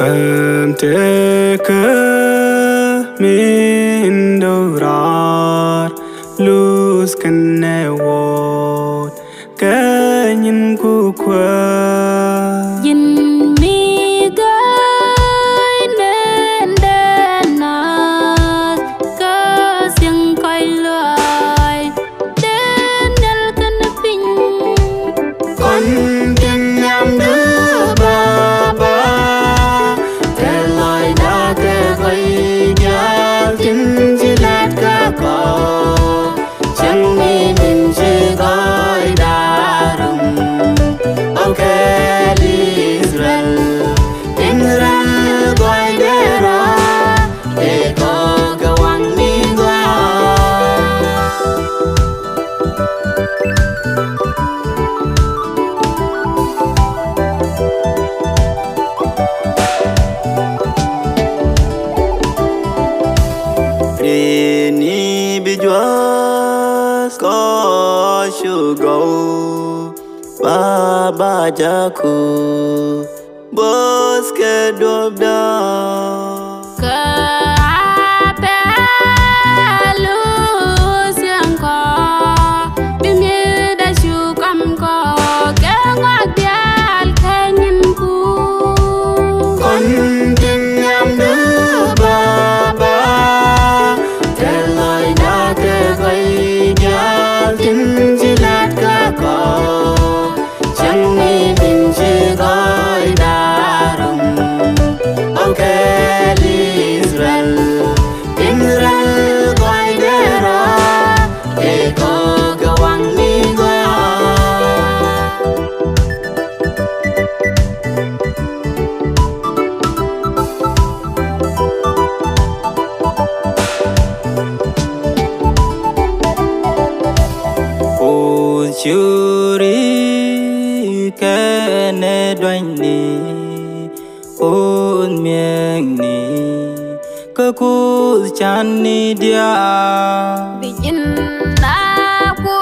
Take me in the road, lose can never can you cook Nhìn mi gái nên đen nát cơ riêng coi lời đến nhân thân bình con tin em đứa bà thế lời đã thế vậy nhà tin chỉ là cả cỏ chẳng mi mình chỉ gọi đã rừng ok Israel gọi để ra để có cái hoàng mi qua Rini bijwas ko shugo Baba jaku bos ke dobda Israel gọi để ra để có cái hoàng mi qua ô churi cái nè đoan ni ôn miệng ni cơ cu chan ni dia Bikin aku